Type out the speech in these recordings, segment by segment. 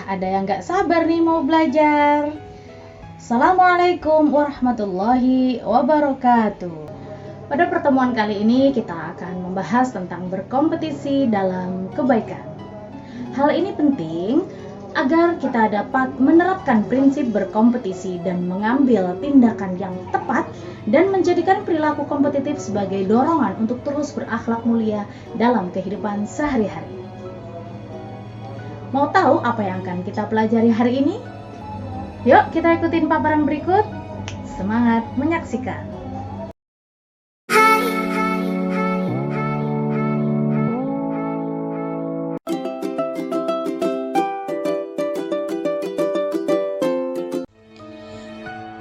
ada yang gak sabar nih mau belajar. Assalamualaikum warahmatullahi wabarakatuh. Pada pertemuan kali ini kita akan membahas tentang berkompetisi dalam kebaikan. Hal ini penting agar kita dapat menerapkan prinsip berkompetisi dan mengambil tindakan yang tepat dan menjadikan perilaku kompetitif sebagai dorongan untuk terus berakhlak mulia dalam kehidupan sehari-hari. Mau tahu apa yang akan kita pelajari hari ini? Yuk kita ikutin paparan berikut. Semangat menyaksikan.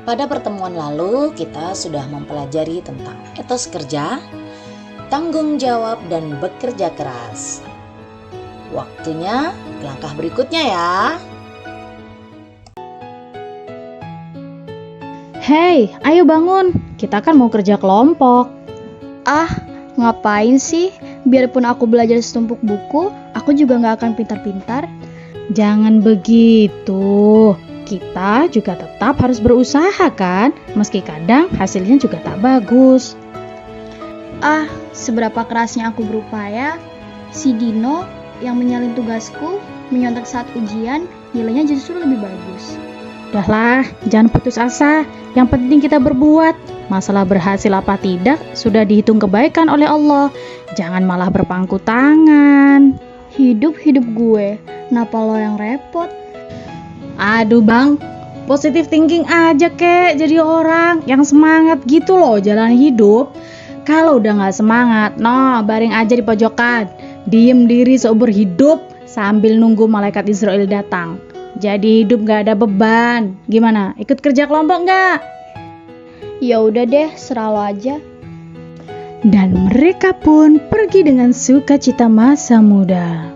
Pada pertemuan lalu, kita sudah mempelajari tentang etos kerja, tanggung jawab, dan bekerja keras. Waktunya ke langkah berikutnya ya. Hei, ayo bangun. Kita kan mau kerja kelompok. Ah, ngapain sih? Biarpun aku belajar setumpuk buku, aku juga gak akan pintar-pintar. Jangan begitu. Kita juga tetap harus berusaha kan, meski kadang hasilnya juga tak bagus. Ah, seberapa kerasnya aku berupaya, si Dino yang menyalin tugasku, menyontek saat ujian, nilainya justru lebih bagus. Udahlah, jangan putus asa. Yang penting kita berbuat. Masalah berhasil apa tidak sudah dihitung kebaikan oleh Allah. Jangan malah berpangku tangan. Hidup gue, kenapa lo yang repot? Aduh bang, positive thinking aja kek, jadi orang yang semangat gitu loh jalan hidup. Kalau udah gak semangat, baring aja di pojokan, diem diri seumur hidup sambil nunggu malaikat Israel datang. Jadi hidup gak ada beban. Gimana, ikut kerja kelompok gak? Ya udah deh, serah lo aja. Dan mereka pun pergi dengan sukacita masa muda.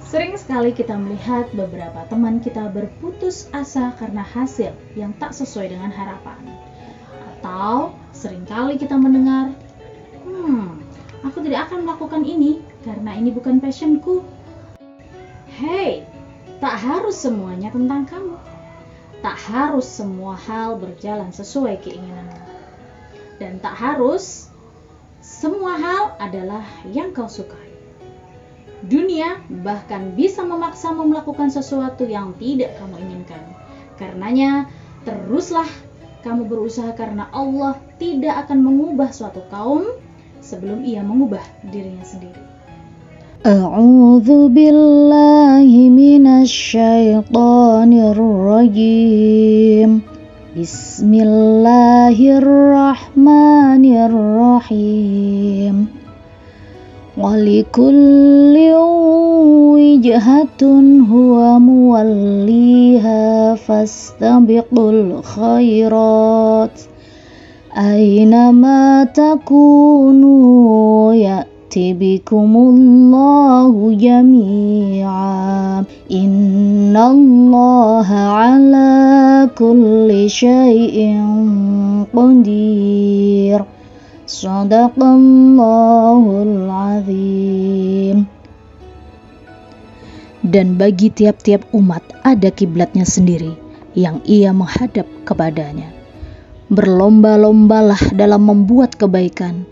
Sering sekali kita melihat beberapa teman kita berputus asa karena hasil yang tak sesuai dengan harapan. Atau seringkali kita mendengar, aku tidak akan melakukan ini karena ini bukan passionku. Hei, tak harus semuanya tentang kamu. Tak harus semua hal berjalan sesuai keinginanmu. Dan tak harus semua hal adalah yang kau sukai. Dunia bahkan bisa memaksamu melakukan sesuatu yang tidak kamu inginkan. Karenanya, teruslah kamu berusaha karena Allah tidak akan mengubah suatu kaum sebelum ia mengubah dirinya sendiri. A'udzu billahi minasyaitonir rajim. Bismillahirrahmanirrahim. وَلِكُلِّ وِجْهَةٌ هُوَ مُوَلِّيهَا فَاسْتَبِقُوا الْخَيْرَاتِ أَيْنَمَا تَكُونُوا يَأْتِ بِكُمُ اللَّهُ جَمِيعًا إِنَّ اللَّهَ عَلَى كُلِّ شَيْءٍ قَدِيرٌ. Shadaqallahul azim. Dan bagi tiap-tiap umat ada kiblatnya sendiri yang ia menghadap kepadanya. Berlomba-lombalah dalam membuat kebaikan.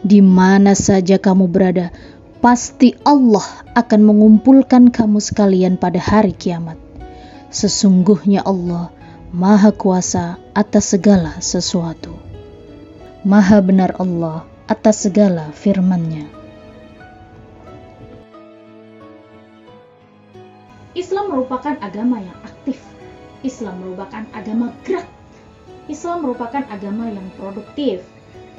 Di mana saja kamu berada, pasti Allah akan mengumpulkan kamu sekalian pada hari kiamat. Sesungguhnya Allah Maha Kuasa atas segala sesuatu. Maha benar Allah atas segala firman-Nya. Islam merupakan agama yang aktif. Islam merupakan agama gerak. Islam merupakan agama yang produktif.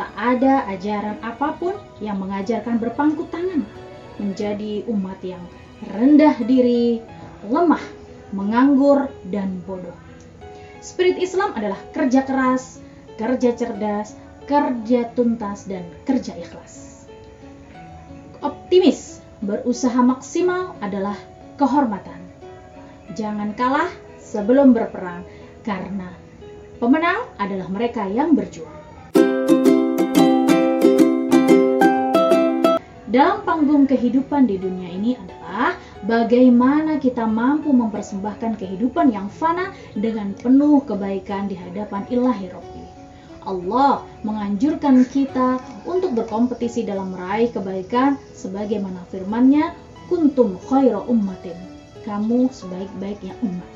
Tak ada ajaran apapun yang mengajarkan berpangku tangan, menjadi umat yang rendah diri, lemah, menganggur, dan bodoh. Spirit Islam adalah kerja keras, kerja cerdas, kerja tuntas, dan kerja ikhlas. Optimis, berusaha maksimal adalah kehormatan. Jangan kalah sebelum berperang, karena pemenang adalah mereka yang berjuang. Dalam panggung kehidupan di dunia ini adalah bagaimana kita mampu mempersembahkan kehidupan yang fana dengan penuh kebaikan di hadapan Ilahi Rabbi. Allah menganjurkan kita untuk berkompetisi dalam meraih kebaikan sebagaimana firman-Nya, kuntum khaira ummatin, kamu sebaik-baiknya umat.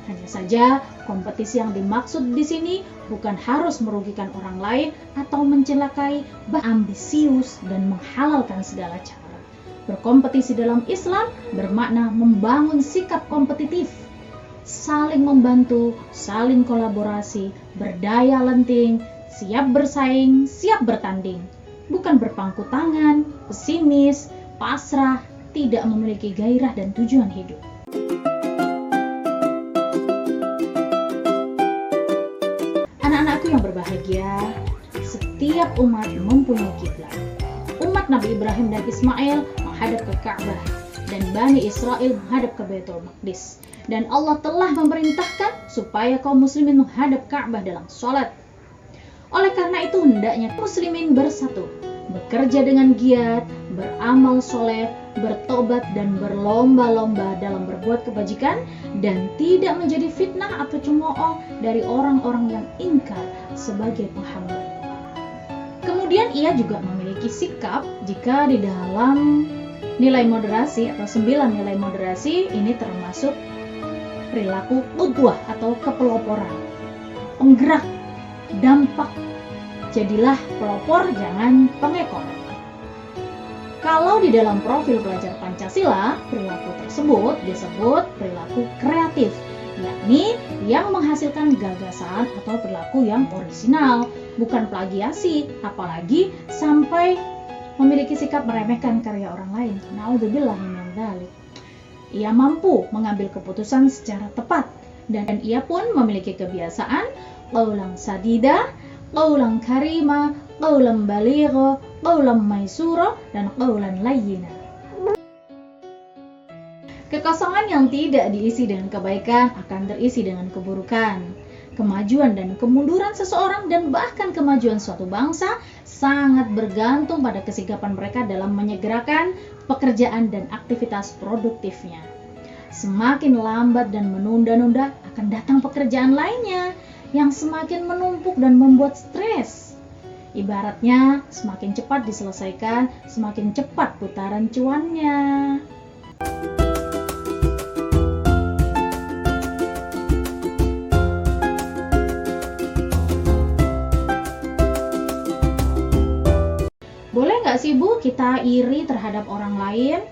Hanya saja kompetisi yang dimaksud di sini bukan harus merugikan orang lain atau mencelakai, bahkan ambisius dan menghalalkan segala cara. Berkompetisi dalam Islam bermakna membangun sikap kompetitif, saling membantu, saling kolaborasi, berdaya lenting, siap bersaing, siap bertanding, bukan berpangku tangan, pesimis, pasrah, tidak memiliki gairah dan tujuan hidup. Anak-anakku yang berbahagia, setiap umat mempunyai kiblat. Umat Nabi Ibrahim dan Ismail menghadap ke Ka'bah dan Bani Israel menghadap ke Baitul Maqdis. Dan Allah telah memerintahkan supaya kaum muslimin menghadap Ka'bah dalam sholat. Oleh karena itu hendaknya muslimin bersatu, bekerja dengan giat, beramal soleh, bertobat dan berlomba-lomba dalam berbuat kebajikan dan tidak menjadi fitnah atau cemooh dari orang-orang yang ingkar sebagai penghambat. Kemudian ia juga memiliki sikap jika di dalam nilai moderasi atau 9 nilai moderasi ini termasuk perilaku qudwah atau kepeloporan, penggerak, dampak. Jadilah pelopor, jangan pengekor. Kalau di dalam profil pelajar Pancasila, perilaku tersebut disebut perilaku kreatif, yakni yang menghasilkan gagasan atau perilaku yang orisinal, bukan plagiasi, apalagi sampai memiliki sikap meremehkan karya orang lain. Naudzubillah min dzalik. Ia mampu mengambil keputusan secara tepat dan ia pun memiliki kebiasaan qaulan sadida, qaulan karima, qaulan baligha, qaulan maisura, dan qaulan layyina. Kekosongan yang tidak diisi dengan kebaikan akan terisi dengan keburukan. Kemajuan dan kemunduran seseorang dan bahkan kemajuan suatu bangsa sangat bergantung pada kesigapan mereka dalam menyegerakan pekerjaan dan aktivitas produktifnya. Semakin lambat dan menunda-nunda akan datang pekerjaan lainnya yang semakin menumpuk dan membuat stres. Ibaratnya semakin cepat diselesaikan, semakin cepat putaran cuannya. Boleh nggak sih Bu kita iri terhadap orang lain?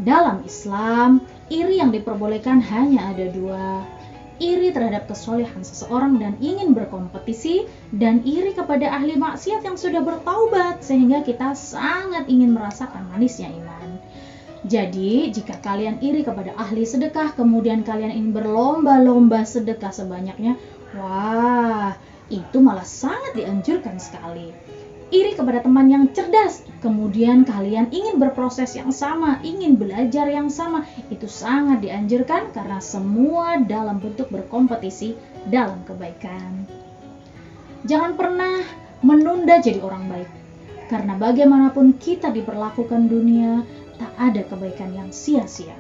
Dalam Islam, iri yang diperbolehkan hanya ada dua. Iri terhadap kesolehan seseorang dan ingin berkompetisi, dan iri kepada ahli maksiat yang sudah bertaubat sehingga kita sangat ingin merasakan manisnya iman. Jadi, jika kalian iri kepada ahli sedekah, kemudian kalian ingin berlomba-lomba sedekah sebanyaknya, wah, itu malah sangat dianjurkan sekali. Iri kepada teman yang cerdas, kemudian kalian ingin berproses yang sama, ingin belajar yang sama, itu sangat dianjurkan karena semua dalam bentuk berkompetisi dalam kebaikan. Jangan pernah menunda jadi orang baik, karena bagaimanapun kita diperlakukan dunia, tak ada kebaikan yang sia-sia.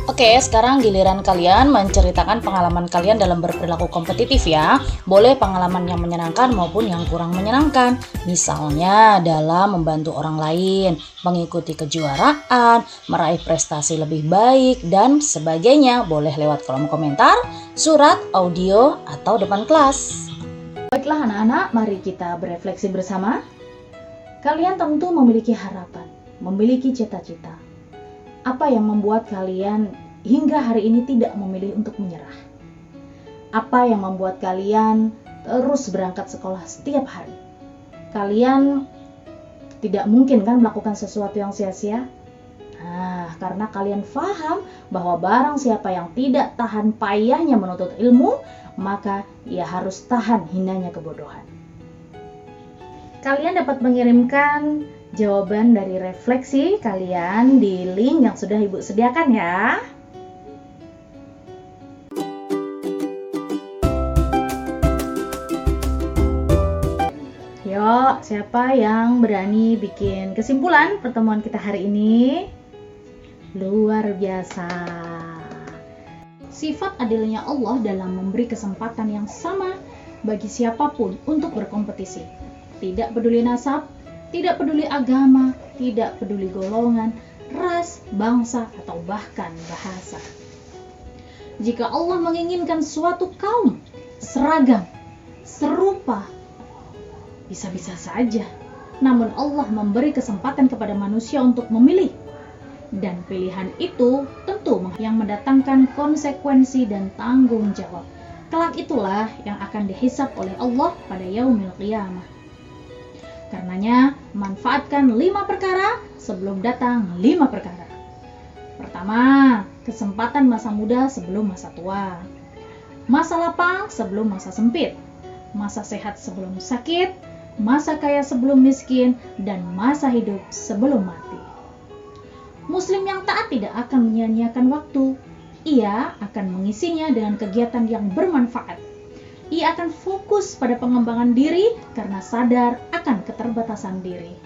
Oke, sekarang giliran kalian menceritakan pengalaman kalian dalam berperilaku kompetitif ya. Boleh pengalaman yang menyenangkan maupun yang kurang menyenangkan. Misalnya dalam membantu orang lain, mengikuti kejuaraan, meraih prestasi lebih baik, dan sebagainya. Boleh lewat kolom komentar, surat, audio, atau depan kelas. Baiklah anak-anak, mari kita berefleksi bersama. Kalian tentu memiliki harapan, memiliki cita-cita. Apa yang membuat kalian hingga hari ini tidak memilih untuk menyerah? Apa yang membuat kalian terus berangkat sekolah setiap hari? Kalian tidak mungkin kan melakukan sesuatu yang sia-sia? Nah, karena kalian paham bahwa barang siapa yang tidak tahan payahnya menuntut ilmu, maka ia harus tahan hinanya kebodohan. Kalian dapat mengirimkan jawaban dari refleksi kalian di link yang sudah Ibu sediakan ya. Yuk, siapa yang berani bikin kesimpulan pertemuan kita hari ini? luar biasa. Sifat adilnya Allah dalam memberi kesempatan yang sama bagi siapapun untuk berkompetisi. Tidak peduli nasab, tidak peduli agama, tidak peduli golongan, ras, bangsa, atau bahkan bahasa. Jika Allah menginginkan suatu kaum seragam, serupa, bisa-bisa saja. Namun Allah memberi kesempatan kepada manusia untuk memilih. Dan pilihan itu tentu yang mendatangkan konsekuensi dan tanggung jawab. Kelak itulah yang akan dihisab oleh Allah pada yaumil qiyamah. Karenanya, manfaatkan 5 perkara sebelum datang 5 perkara. Pertama, kesempatan masa muda sebelum masa tua. Masa lapang sebelum masa sempit. Masa sehat sebelum sakit, masa kaya sebelum miskin, dan masa hidup sebelum mati. Muslim yang taat tidak akan menyia-nyiakan waktu. Ia akan mengisinya dengan kegiatan yang bermanfaat. Ia akan fokus pada pengembangan diri karena sadar akan keterbatasan diri.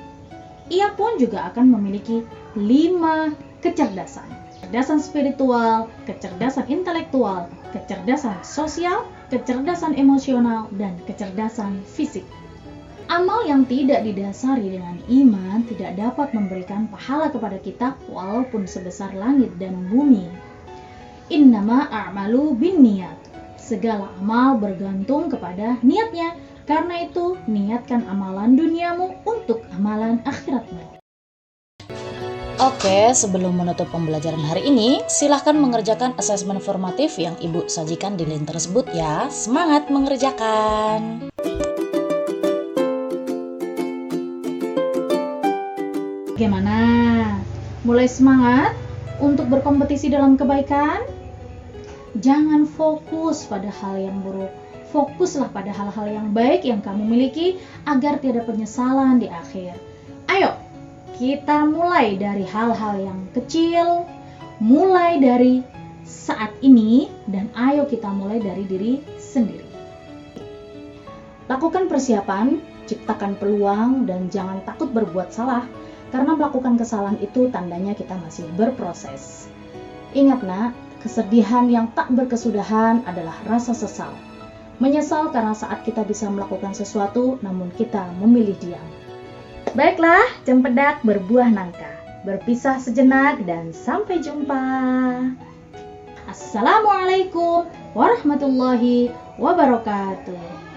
Ia pun juga akan memiliki 5 kecerdasan. Kecerdasan spiritual, kecerdasan intelektual, kecerdasan sosial, kecerdasan emosional, dan kecerdasan fisik. Amal yang tidak didasari dengan iman tidak dapat memberikan pahala kepada kita walaupun sebesar langit dan bumi. Innama a'malu binniyat. Segala amal bergantung kepada niatnya. Karena itu, niatkan amalan duniamu untuk amalan akhiratmu. Oke, sebelum menutup pembelajaran hari ini, silahkan mengerjakan asesmen formatif yang Ibu sajikan di link tersebut ya. Semangat mengerjakan! Bagaimana? Mulai semangat untuk berkompetisi dalam kebaikan? Jangan fokus pada hal yang buruk. Fokuslah pada hal-hal yang baik yang kamu miliki agar tidak penyesalan di akhir. Ayo, kita mulai dari hal-hal yang kecil, mulai dari saat ini, dan ayo kita mulai dari diri sendiri. Lakukan persiapan, ciptakan peluang, dan jangan takut berbuat salah, karena melakukan kesalahan itu tandanya kita masih berproses. Ingat nak, kesedihan yang tak berkesudahan adalah rasa sesal. Menyesal karena saat kita bisa melakukan sesuatu, namun kita memilih diam. Baiklah, cempedak berbuah nangka. Berpisah sejenak dan sampai jumpa. Assalamualaikum warahmatullahi wabarakatuh.